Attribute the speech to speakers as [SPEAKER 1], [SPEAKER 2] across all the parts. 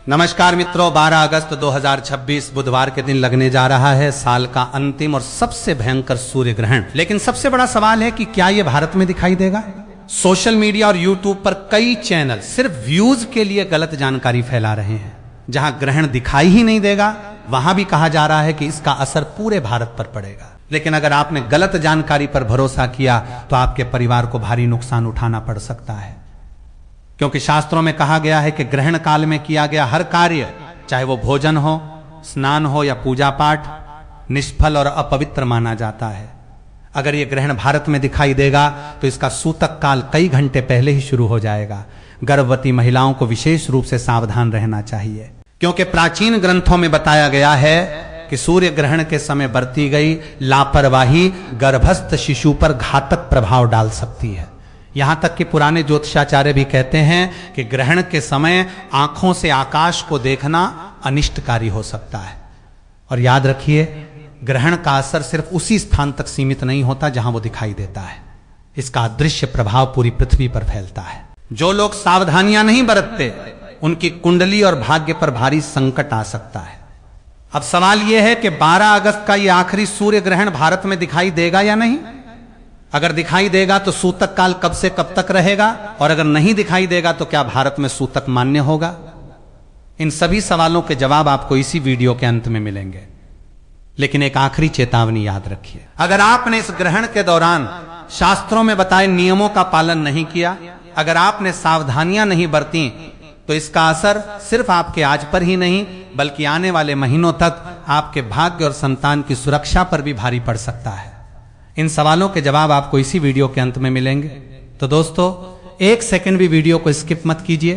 [SPEAKER 1] नमस्कार मित्रों, 12 अगस्त 2026 बुधवार के दिन लगने जा रहा है साल का अंतिम और सबसे भयंकर सूर्य ग्रहण। लेकिन सबसे बड़ा सवाल है कि क्या यह भारत में दिखाई देगा? सोशल मीडिया और यूट्यूब पर कई चैनल सिर्फ व्यूज के लिए गलत जानकारी फैला रहे हैं। जहां ग्रहण दिखाई ही नहीं देगा वहां भी कहा जा रहा है कि इसका असर पूरे भारत पर पड़ेगा। लेकिन अगर आपने गलत जानकारी पर भरोसा किया तो आपके परिवार को भारी नुकसान उठाना पड़ सकता है, क्योंकि शास्त्रों में कहा गया है कि ग्रहण काल में किया गया हर कार्य, चाहे वो भोजन हो, स्नान हो या पूजा पाठ, निष्फल और अपवित्र माना जाता है। अगर ये ग्रहण भारत में दिखाई देगा तो इसका सूतक काल कई घंटे पहले ही शुरू हो जाएगा। गर्भवती महिलाओं को विशेष रूप से सावधान रहना चाहिए, क्योंकि प्राचीन ग्रंथों में बताया गया है कि सूर्य ग्रहण के समय बरती गई लापरवाही गर्भस्थ शिशु पर घातक प्रभाव डाल सकती है। यहां तक कि पुराने ज्योतिषाचार्य भी कहते हैं कि ग्रहण के समय आंखों से आकाश को देखना अनिष्टकारी हो सकता है। और याद रखिए, ग्रहण का असर सिर्फ उसी स्थान तक सीमित नहीं होता जहां वो दिखाई देता है, इसका अदृश्य प्रभाव पूरी पृथ्वी पर फैलता है। जो लोग सावधानियां नहीं बरतते उनकी कुंडली और भाग्य पर भारी संकट आ सकता है। अब सवाल यह है कि 12 अगस्त का यह आखिरी सूर्य ग्रहण भारत में दिखाई देगा या नहीं? अगर दिखाई देगा तो सूतक काल कब से कब तक रहेगा, और अगर नहीं दिखाई देगा तो क्या भारत में सूतक मान्य होगा? इन सभी सवालों के जवाब आपको इसी वीडियो के अंत में मिलेंगे। लेकिन एक आखिरी चेतावनी याद रखिए, अगर आपने इस ग्रहण के दौरान शास्त्रों में बताए नियमों का पालन नहीं किया, अगर आपने सावधानियां नहीं बरती, तो इसका असर सिर्फ आपके आज पर ही नहीं बल्कि आने वाले महीनों तक आपके भाग्य और संतान की सुरक्षा पर भी भारी पड़ सकता है। इन सवालों के जवाब आपको इसी वीडियो के अंत में मिलेंगे। तो दोस्तों, एक सेकंड भी वीडियो को स्किप मत कीजिए,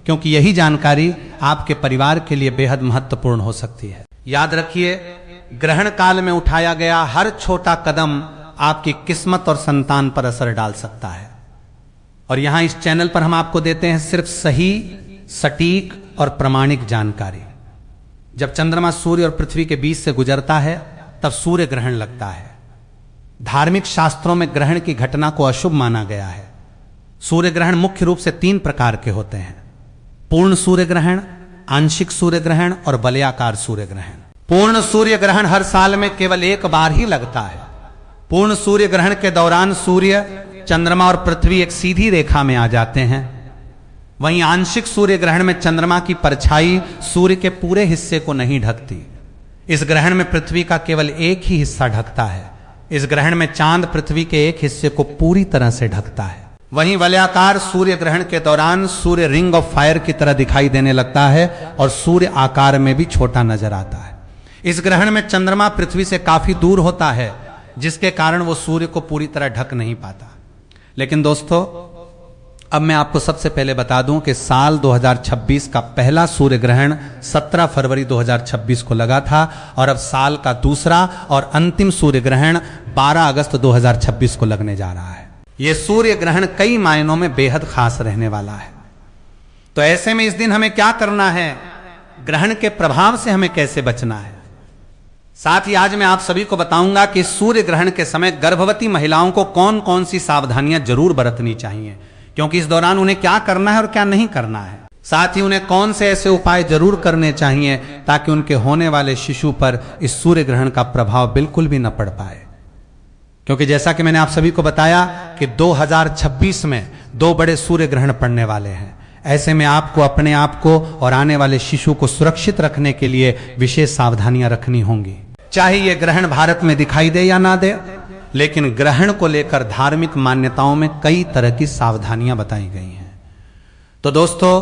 [SPEAKER 1] क्योंकि यही जानकारी आपके परिवार के लिए बेहद महत्वपूर्ण हो सकती है। याद रखिए, ग्रहण काल में उठाया गया हर छोटा कदम आपकी किस्मत और संतान पर असर डाल सकता है। और यहां इस चैनल पर हम आपको देते हैं सिर्फ सही, सटीक और प्रमाणिक जानकारी। जब चंद्रमा सूर्य और पृथ्वी के बीच से गुजरता है तब सूर्य ग्रहण लगता है। धार्मिक शास्त्रों में ग्रहण की घटना को अशुभ माना गया है। सूर्य ग्रहण मुख्य रूप से 3 प्रकार के होते हैं: पूर्ण सूर्य ग्रहण, आंशिक सूर्य ग्रहण और वलयाकार सूर्य ग्रहण। पूर्ण सूर्य ग्रहण हर साल में केवल एक बार ही लगता है। पूर्ण सूर्य ग्रहण के दौरान सूर्य, चंद्रमा और पृथ्वी एक सीधी रेखा में आ जाते हैं। वहीं आंशिक सूर्य ग्रहण में चंद्रमा की परछाई सूर्य के पूरे हिस्से को नहीं ढकती। इस ग्रहण में पृथ्वी का केवल एक ही हिस्सा ढकता है। इस ग्रहण में चांद पृथ्वी के एक हिस्से को पूरी तरह से ढकता है। वहीं वलयाकार सूर्य ग्रहण के दौरान सूर्य रिंग ऑफ फायर की तरह दिखाई देने लगता है और सूर्य आकार में भी छोटा नजर आता है। इस ग्रहण में चंद्रमा पृथ्वी से काफी दूर होता है, जिसके कारण वो सूर्य को पूरी तरह ढक नहीं पाता। लेकिन दोस्तों, अब मैं आपको सबसे पहले बता दूं कि साल 2026 का पहला सूर्य ग्रहण 17 फरवरी 2026 को लगा था, और अब साल का दूसरा और अंतिम सूर्य ग्रहण 12 अगस्त 2026 को लगने जा रहा है। यह सूर्य ग्रहण कई मायनों में बेहद खास रहने वाला है। तो ऐसे में इस दिन हमें क्या करना है, ग्रहण के प्रभाव से हमें कैसे बचना है, साथ ही आज मैं आप सभी को बताऊंगा कि सूर्य ग्रहण के समय गर्भवती महिलाओं को कौन कौन सी सावधानियां जरूर बरतनी चाहिए, क्योंकि इस दौरान उन्हें क्या करना है और क्या नहीं करना है। साथ ही उन्हें कौन से ऐसे उपाय जरूर करने चाहिए ताकि उनके होने वाले शिशु पर इस सूर्य ग्रहण का प्रभाव बिल्कुल भी न पड़ पाए। क्योंकि जैसा कि मैंने आप सभी को बताया कि 2026 में 2 बड़े सूर्य ग्रहण पड़ने वाले हैं। ऐसे में आपको अपने आप को और आने वाले शिशु को सुरक्षित रखने के लिए विशेष सावधानियां रखनी होंगी। चाहे यह ग्रहण भारत में दिखाई दे या ना दे, लेकिन ग्रहण को लेकर धार्मिक मान्यताओं में कई तरह की सावधानियां बताई गई हैं। तो दोस्तों,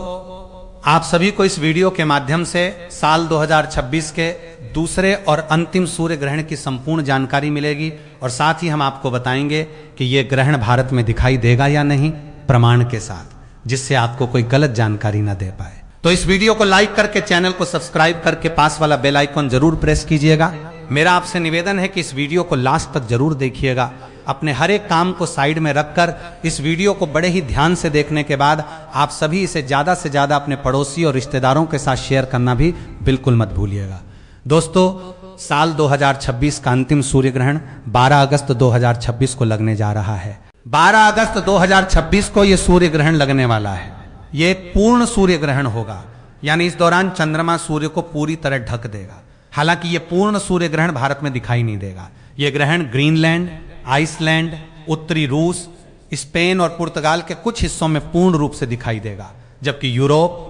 [SPEAKER 1] आप सभी को इस वीडियो के माध्यम से साल 2026 के दूसरे और अंतिम सूर्य ग्रहण की संपूर्ण जानकारी मिलेगी, और साथ ही हम आपको बताएंगे कि यह ग्रहण भारत में दिखाई देगा या नहीं, प्रमाण के साथ, जिससे आपको कोई गलत जानकारी ना दे पाए। तो इस वीडियो को लाइक करके चैनल को सब्सक्राइब करके पास वाला बेल आइकन जरूर प्रेस कीजिएगा। मेरा आपसे निवेदन है कि इस वीडियो को लास्ट तक जरूर देखिएगा। अपने हर एक काम को साइड में रखकर इस वीडियो को बड़े ही ध्यान से देखने के बाद आप सभी इसे ज़्यादा से ज़्यादा अपने पड़ोसी और रिश्तेदारों के साथ शेयर करना भी बिल्कुल मत भूलिएगा। दोस्तों, साल 2026 का अंतिम सूर्य ग्रहण 12 अगस्त 2026 को लगने जा रहा है। 12 अगस्त 2026 को यह सूर्य ग्रहण लगने वाला है। यह एक पूर्ण सूर्य ग्रहण होगा। यानी इस दौरान चंद्रमा सूर्य को पूरी तरह ढक देगा। हालांकि यह पूर्ण सूर्य ग्रहण भारत में दिखाई नहीं देगा। यह ग्रहण ग्रीनलैंड, आइसलैंड, उत्तरी रूस, स्पेन और पुर्तगाल के कुछ हिस्सों में पूर्ण रूप से दिखाई देगा, जबकि यूरोप,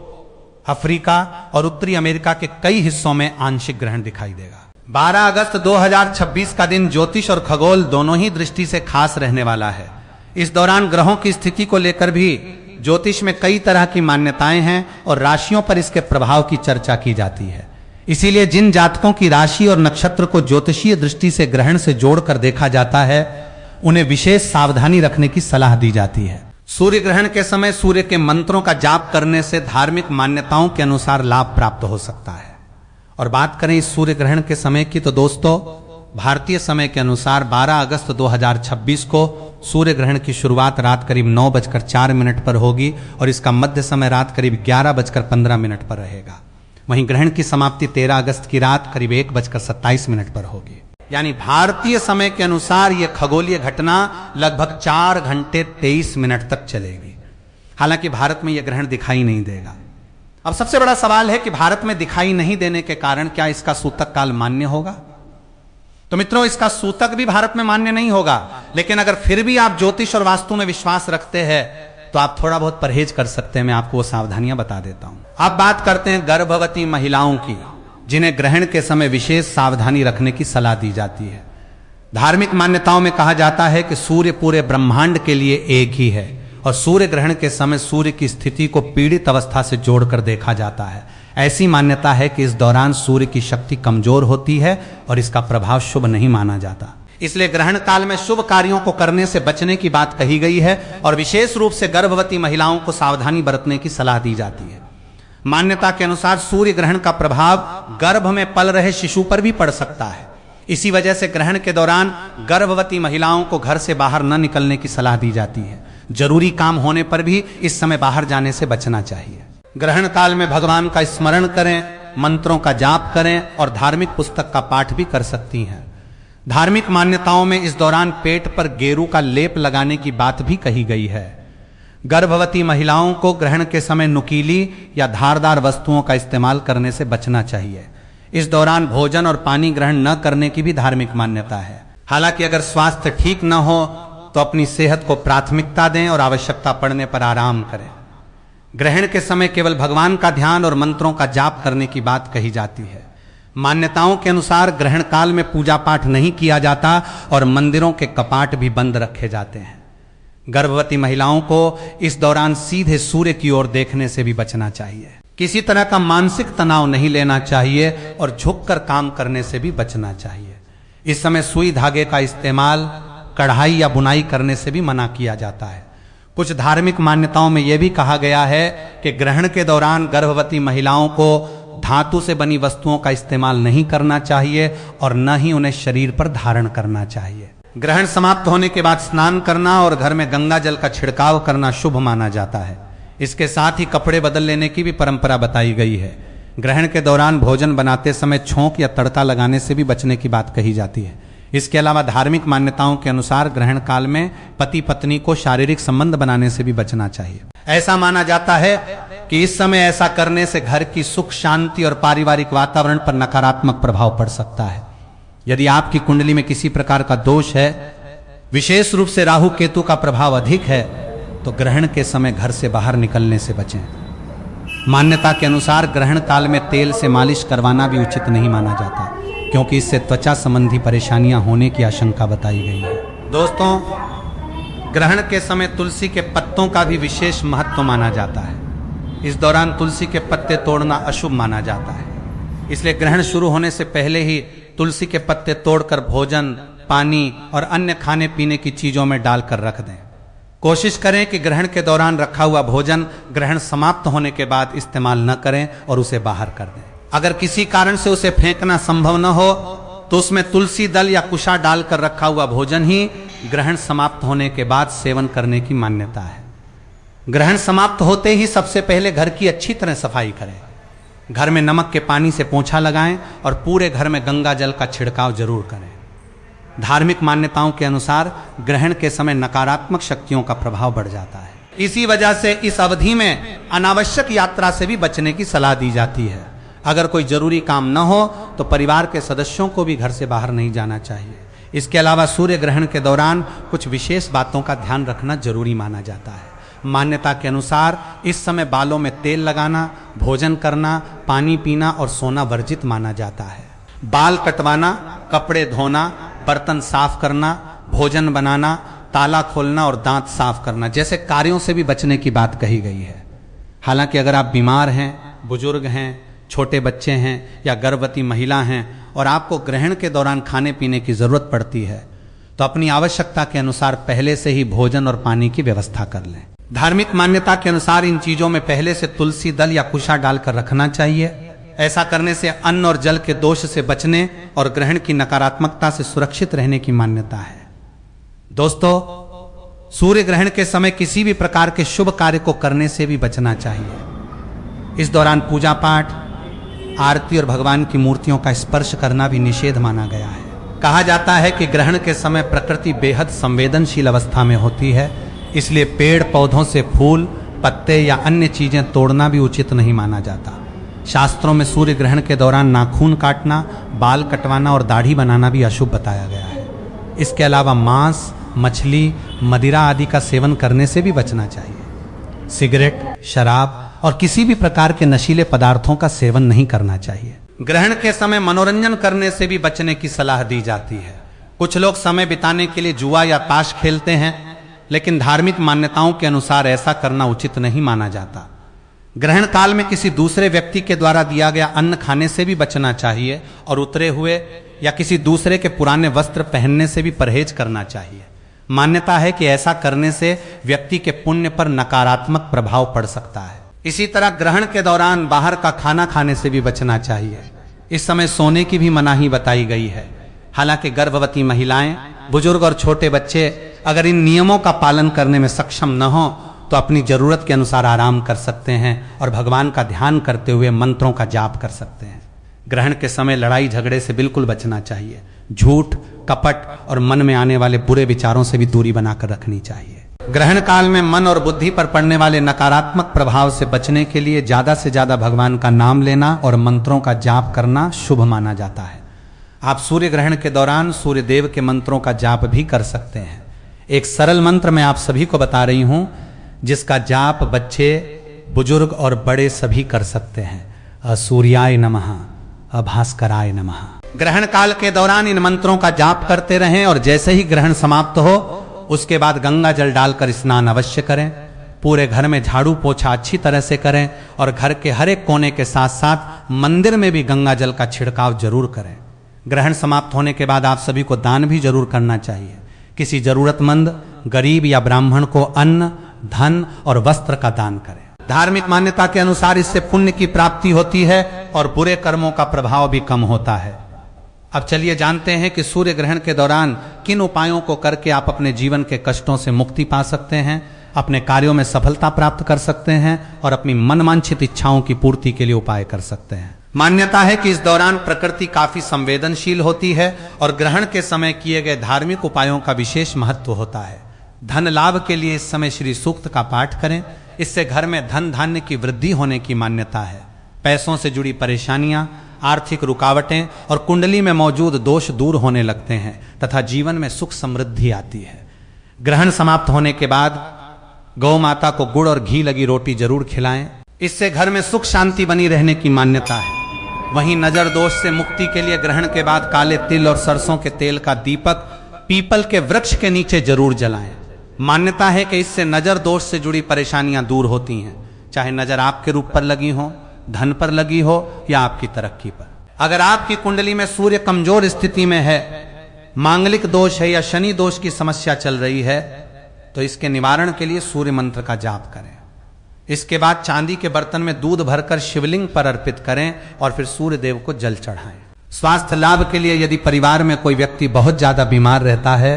[SPEAKER 1] अफ्रीका और उत्तरी अमेरिका के कई हिस्सों में आंशिक ग्रहण दिखाई देगा। 12 अगस्त 2026 का दिन ज्योतिष और खगोल दोनों ही दृष्टि से खास रहने वाला है। इस दौरान ग्रहों की स्थिति को लेकर भी ज्योतिष में कई तरह की मान्यताएं हैं और राशियों पर इसके प्रभाव की चर्चा की जाती है। इसीलिए जिन जातकों की राशि और नक्षत्र को ज्योतिषीय दृष्टि से ग्रहण से जोड़कर देखा जाता है, उन्हें विशेष सावधानी रखने की सलाह दी जाती है। सूर्य ग्रहण के समय सूर्य के मंत्रों का जाप करने से धार्मिक मान्यताओं के अनुसार लाभ प्राप्त हो सकता है। और बात करें इस सूर्य ग्रहण के समय की, तो दोस्तों भारतीय समय के अनुसार 12 अगस्त 2026 को सूर्य ग्रहण की शुरुआत रात करीब 9:04 पर होगी और इसका मध्य समय रात करीब 11:15 पर रहेगा। वहीं ग्रहण की समाप्ति 13 अगस्त की रात करीब 1:27 पर होगी। यानी भारतीय समय के अनुसार यह खगोलीय घटना लगभग 4 घंटे 23 मिनट तक चलेगी। हालांकि भारत में यह ग्रहण दिखाई नहीं देगा। अब सबसे बड़ा सवाल है कि भारत में दिखाई नहीं देने के कारण क्या इसका सूतक काल मान्य होगा? तो मित्रों, इसका सूतक भी भारत में मान्य नहीं होगा। लेकिन अगर फिर भी आप ज्योतिष और वास्तु में विश्वास रखते हैं तो आप थोड़ा बहुत परहेज कर सकते हैं। मैं आपको वो सावधानियां बता देता हूं। अब बात करते हैं गर्भवती महिलाओं की, जिन्हें ग्रहण के समय विशेष सावधानी रखने की सलाह दी जाती है। धार्मिक मान्यताओं में कहा जाता है कि सूर्य पूरे ब्रह्मांड के लिए एक ही है और सूर्य ग्रहण के समय सूर्य की स्थिति को पीड़ित अवस्था से जोड़कर देखा जाता है। ऐसी मान्यता है कि इस दौरान सूर्य की शक्ति कमजोर होती है और इसका प्रभाव शुभ नहीं माना जाता। इसलिए ग्रहण काल में शुभ कार्यों को करने से बचने की बात कही गई है और विशेष रूप से गर्भवती महिलाओं को सावधानी बरतने की सलाह दी जाती है। मान्यता के अनुसार सूर्य ग्रहण का प्रभाव गर्भ में पल रहे शिशु पर भी पड़ सकता है। इसी वजह से ग्रहण के दौरान गर्भवती महिलाओं को घर से बाहर न निकलने की सलाह दी जाती है। जरूरी काम होने पर भी इस समय बाहर जाने से बचना चाहिए। ग्रहण काल में भगवान का स्मरण करें, मंत्रों का जाप करें और धार्मिक पुस्तक का पाठ भी कर सकती हैं। धार्मिक मान्यताओं में इस दौरान पेट पर गेरू का लेप लगाने की बात भी कही गई है। गर्भवती महिलाओं को ग्रहण के समय नुकीली या धारदार वस्तुओं का इस्तेमाल करने से बचना चाहिए। इस दौरान भोजन और पानी ग्रहण न करने की भी धार्मिक मान्यता है। हालांकि अगर स्वास्थ्य ठीक न हो तो अपनी सेहत को प्राथमिकता दें और आवश्यकता पड़ने पर आराम करें। ग्रहण के समय केवल भगवान का ध्यान और मंत्रों का जाप करने की बात कही जाती है। मान्यताओं के अनुसार ग्रहण काल में पूजा पाठ नहीं किया जाता और मंदिरों के कपाट भी बंद रखे जाते हैं। गर्भवती महिलाओं को इस दौरान सीधे सूर्य की ओर देखने से भी बचना चाहिए। किसी तरह का मानसिक तनाव नहीं लेना चाहिए और झुककर काम करने से भी बचना चाहिए। इस समय सुई धागे का इस्तेमाल, कढ़ाई या बुनाई करने से भी मना किया जाता है। कुछ धार्मिक मान्यताओं में यह भी कहा गया है कि ग्रहण के दौरान गर्भवती महिलाओं को धातु से बनी वस्तुओं का इस्तेमाल नहीं करना चाहिए और न ही उन्हें शरीर पर धारण करना चाहिए। ग्रहण समाप्त होने के बाद स्नान करना और घर में गंगा जल का छिड़काव करना शुभ माना जाता है। इसके साथ ही कपड़े बदल लेने की भी परंपरा बताई गई है। ग्रहण के दौरान भोजन बनाते समय छोंक या तड़का लगाने से भी बचने की बात कही जाती है। इसके अलावा धार्मिक मान्यताओं के अनुसार ग्रहण काल में पति पत्नी को शारीरिक संबंध बनाने से भी बचना चाहिए। ऐसा माना जाता है कि इस समय ऐसा करने से घर की सुख शांति और पारिवारिक वातावरण पर नकारात्मक प्रभाव पड़ सकता है। यदि आपकी कुंडली में किसी प्रकार का दोष है, विशेष रूप से राहु केतु का प्रभाव अधिक है, तो ग्रहण के समय घर से बाहर निकलने से बचें। मान्यता के अनुसार ग्रहण काल में तेल से मालिश करवाना भी उचित नहीं माना जाता, क्योंकि इससे त्वचा संबंधी परेशानियां होने की आशंका बताई गई है। दोस्तों, ग्रहण के समय तुलसी के पत्तों का भी विशेष महत्व माना जाता है। इस दौरान तुलसी के पत्ते तोड़ना अशुभ माना जाता है। इसलिए ग्रहण शुरू होने से पहले ही तुलसी के पत्ते तोड़कर भोजन, पानी और अन्य खाने पीने की चीजों में डालकर रख दें। कोशिश करें कि ग्रहण के दौरान रखा हुआ भोजन ग्रहण समाप्त होने के बाद इस्तेमाल न करें और उसे बाहर कर दें। अगर किसी कारण से उसे फेंकना संभव न हो तो उसमें तुलसी दल या कुशा डालकर रखा हुआ भोजन ही ग्रहण समाप्त होने के बाद सेवन करने की मान्यता है। ग्रहण समाप्त होते ही सबसे पहले घर की अच्छी तरह सफाई करें। घर में नमक के पानी से पोंछा लगाएं और पूरे घर में गंगा जल का छिड़काव जरूर करें। धार्मिक मान्यताओं के अनुसार ग्रहण के समय नकारात्मक शक्तियों का प्रभाव बढ़ जाता है। इसी वजह से इस अवधि में अनावश्यक यात्रा से भी बचने की सलाह दी जाती है। अगर कोई जरूरी काम न हो तो परिवार के सदस्यों को भी घर से बाहर नहीं जाना चाहिए। इसके अलावा सूर्य ग्रहण के दौरान कुछ विशेष बातों का ध्यान रखना जरूरी माना जाता है। मान्यता के अनुसार इस समय बालों में तेल लगाना, भोजन करना, पानी पीना और सोना वर्जित माना जाता है। बाल कटवाना, कपड़े धोना, बर्तन साफ करना, भोजन बनाना, ताला खोलना और दांत साफ करना जैसे कार्यों से भी बचने की बात कही गई है। हालांकि अगर आप बीमार हैं, बुजुर्ग हैं, छोटे बच्चे हैं या गर्भवती महिला हैं और आपको ग्रहण के दौरान खाने पीने की जरूरत पड़ती है तो अपनी आवश्यकता के अनुसार पहले से ही भोजन और पानी की व्यवस्था कर लें। धार्मिक मान्यता के अनुसार इन चीजों में पहले से तुलसी दल या कुशा डालकर रखना चाहिए। ऐसा करने से अन्न और जल के दोष से बचने और ग्रहण की नकारात्मकता से सुरक्षित रहने की मान्यता है। दोस्तों, सूर्य ग्रहण के समय किसी भी प्रकार के शुभ कार्य को करने से भी बचना चाहिए। इस दौरान पूजा पाठ, आरती और भगवान की मूर्तियों का स्पर्श करना भी निषेध माना गया है। कहा जाता है कि ग्रहण के समय प्रकृति बेहद संवेदनशील अवस्था में होती है, इसलिए पेड़ पौधों से फूल, पत्ते या अन्य चीजें तोड़ना भी उचित नहीं माना जाता। शास्त्रों में सूर्य ग्रहण के दौरान नाखून काटना, बाल कटवाना और दाढ़ी बनाना भी अशुभ बताया गया है। इसके अलावा मांस, मछली, मदिरा आदि का सेवन करने से भी बचना चाहिए। सिगरेट, शराब और किसी भी प्रकार के नशीले पदार्थों का सेवन नहीं करना चाहिए। ग्रहण के समय मनोरंजन करने से भी बचने की सलाह दी जाती है। कुछ लोग समय बिताने के लिए जुआ या ताश खेलते हैं, लेकिन धार्मिक मान्यताओं के अनुसार ऐसा करना उचित नहीं माना जाता। ग्रहण काल में किसी दूसरे व्यक्ति के द्वारा दिया गया अन्न खाने से भी बचना चाहिए और उतरे हुए या किसी दूसरे के पुराने वस्त्र पहनने से भी परहेज करना चाहिए। मान्यता है कि ऐसा करने से व्यक्ति के पुण्य पर नकारात्मक प्रभाव पड़ सकता है। इसी तरह ग्रहण के दौरान बाहर का खाना खाने से भी बचना चाहिए। इस समय सोने की भी मनाही बताई गई है। हालांकि गर्भवती महिलाएं, बुजुर्ग और छोटे बच्चे अगर इन नियमों का पालन करने में सक्षम न हो तो अपनी जरूरत के अनुसार आराम कर सकते हैं और भगवान का ध्यान करते हुए मंत्रों का जाप कर सकते हैं। ग्रहण के समय लड़ाई झगड़े से बिल्कुल बचना चाहिए। झूठ, कपट और मन में आने वाले बुरे विचारों से भी दूरी बनाकर रखनी चाहिए। ग्रहण काल में मन और बुद्धि पर पड़ने वाले नकारात्मक प्रभाव से बचने के लिए ज्यादा से ज्यादा भगवान का नाम लेना और मंत्रों का जाप करना शुभ माना जाता है। आप सूर्य ग्रहण के दौरान सूर्य देव के मंत्रों का जाप भी कर सकते हैं। एक सरल मंत्र मैं आप सभी को बता रही हूं जिसका जाप बच्चे, बुजुर्ग और बड़े सभी कर सकते हैं। असूर्याय नमः, अभास्कराय नमः। ग्रहण काल के दौरान इन मंत्रों का जाप करते रहें और जैसे ही ग्रहण समाप्त हो उसके बाद गंगा जल डालकर स्नान अवश्य करें। पूरे घर में झाड़ू पोछा अच्छी तरह से करें और घर के हर एक कोने के साथ साथ मंदिर में भी गंगा जल का छिड़काव जरूर करें। ग्रहण समाप्त होने के बाद आप सभी को दान भी जरूर करना चाहिए। किसी जरूरतमंद, गरीब या ब्राह्मण को अन्न, धन और वस्त्र का दान करें। धार्मिक मान्यता के अनुसार इससे पुण्य की प्राप्ति होती है और बुरे कर्मों का प्रभाव भी कम होता है। अब चलिए जानते हैं कि सूर्य ग्रहण के दौरान किन उपायों को करके आप अपने जीवन के कष्टों से मुक्ति पा सकते हैं, अपने कार्यों में सफलता प्राप्त कर सकते हैं और अपनी मनवांछित इच्छाओं की पूर्ति के लिए उपाय कर सकते हैं। मान्यता है कि इस दौरान प्रकृति काफी संवेदनशील होती है और ग्रहण के समय किए गए धार्मिक उपायों का विशेष महत्व होता है। धन लाभ के लिए इस समय श्री सूक्त का पाठ करें, इससे घर में धन धान्य की वृद्धि होने की मान्यता है। पैसों से जुड़ी परेशानियां, आर्थिक रुकावटें और कुंडली में मौजूद दोष दूर होने लगते हैं तथा जीवन में सुख समृद्धि आती है। ग्रहण समाप्त होने के बाद गौ माता को गुड़ और घी लगी रोटी जरूर खिलाएं, इससे घर में सुख शांति बनी रहने की मान्यता है। वहीं नजर दोष से मुक्ति के लिए ग्रहण के बाद काले तिल और सरसों के तेल का दीपक पीपल के वृक्ष के नीचे जरूर जलाएं। मान्यता है कि इससे नजर दोष से जुड़ी परेशानियां दूर होती हैं, चाहे नजर आपके रूप पर लगी हो, धन पर लगी हो या आपकी तरक्की पर। अगर आपकी कुंडली में सूर्य कमजोर स्थिति में है, मांगलिक दोष है या शनि दोष की समस्या चल रही है तो इसके निवारण के लिए सूर्य मंत्र का जाप करें। इसके बाद चांदी के बर्तन में दूध भरकर शिवलिंग पर अर्पित करें और फिर सूर्य देव को जल चढ़ाएं। स्वास्थ्य लाभ के लिए यदि परिवार में कोई व्यक्ति बहुत ज्यादा बीमार रहता है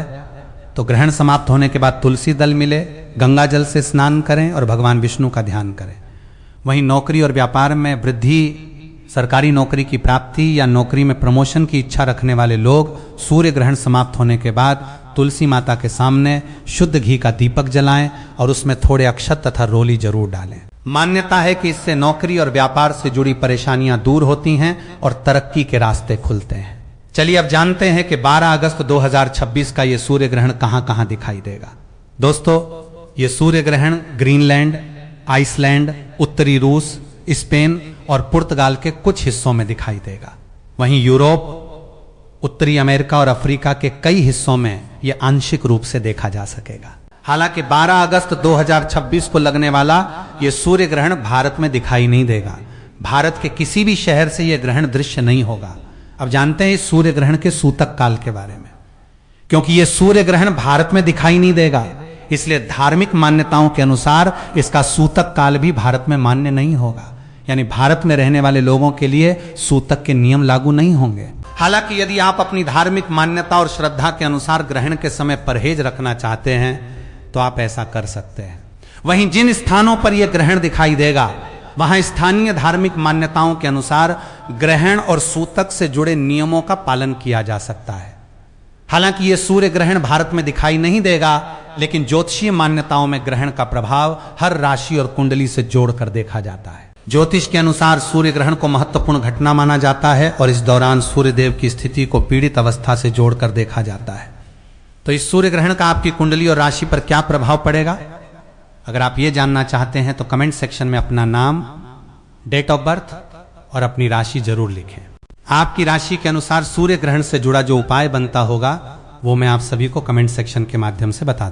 [SPEAKER 1] तो ग्रहण समाप्त होने के बाद तुलसी दल मिले, गंगा जल से स्नान करें और भगवान विष्णु का ध्यान करें। वहीं नौकरी और व्यापार में वृद्धि, सरकारी नौकरी की प्राप्ति या नौकरी में प्रमोशन की इच्छा रखने वाले लोग सूर्य ग्रहण समाप्त होने के बाद तुलसी माता के सामने शुद्ध घी का दीपक जलाएं और उसमें थोड़े अक्षत तथा रोली जरूर डालें। मान्यता है कि इससे नौकरी और व्यापार से जुड़ी परेशानियां दूर होती हैं और तरक्की के रास्ते खुलते हैं। चलिए अब जानते हैं कि 12 अगस्त 2026 का ये सूर्य ग्रहण कहां कहां दिखाई देगा। दोस्तों, ये सूर्य ग्रहण ग्रीनलैंड, आइसलैंड, उत्तरी रूस, स्पेन और पुर्तगाल के कुछ हिस्सों में दिखाई देगा। वहीं यूरोप, उत्तरी अमेरिका और अफ्रीका के कई हिस्सों में यह आंशिक रूप से देखा जा सकेगा। हालांकि 12 अगस्त 2026 को लगने वाला यह सूर्य ग्रहण भारत में दिखाई नहीं देगा। भारत के किसी भी शहर से यह ग्रहण दृश्य नहीं होगा। अब जानते हैं इस सूर्य ग्रहण के सूतक काल के बारे में। क्योंकि यह सूर्य ग्रहण भारत में दिखाई नहीं देगा, इसलिए धार्मिक मान्यताओं के अनुसार इसका सूतक काल भी भारत में मान्य नहीं होगा। यानी भारत में रहने वाले लोगों के लिए सूतक के नियम लागू नहीं होंगे। हालांकि यदि आप अपनी धार्मिक मान्यता और श्रद्धा के अनुसार ग्रहण के समय परहेज रखना चाहते हैं तो आप ऐसा कर सकते हैं। वहीं जिन स्थानों पर यह ग्रहण दिखाई देगा वहां स्थानीय धार्मिक मान्यताओं के अनुसार ग्रहण और सूतक से जुड़े नियमों का पालन किया जा सकता है। हालांकि यह सूर्य ग्रहण भारत में दिखाई नहीं देगा, लेकिन ज्योतिषीय मान्यताओं में ग्रहण का प्रभाव हर राशि और कुंडली से जोड़कर देखा जाता है। ज्योतिष के अनुसार सूर्य ग्रहण को महत्वपूर्ण घटना माना जाता है और इस दौरान सूर्य देव की स्थिति को पीड़ित अवस्था से जोड़कर देखा जाता है। तो इस सूर्य ग्रहण का आपकी कुंडली और राशि पर क्या प्रभाव पड़ेगा? अगर आप ये जानना चाहते हैं तो कमेंट सेक्शन में अपना नाम, डेट ऑफ बर्थ और अपनी राशि जरूर लिखें। आपकी राशि के अनुसार सूर्य ग्रहण से जुड़ा जो उपाय बनता होगा वो मैं आप सभी को कमेंट सेक्शन के माध्यम से बता दूं।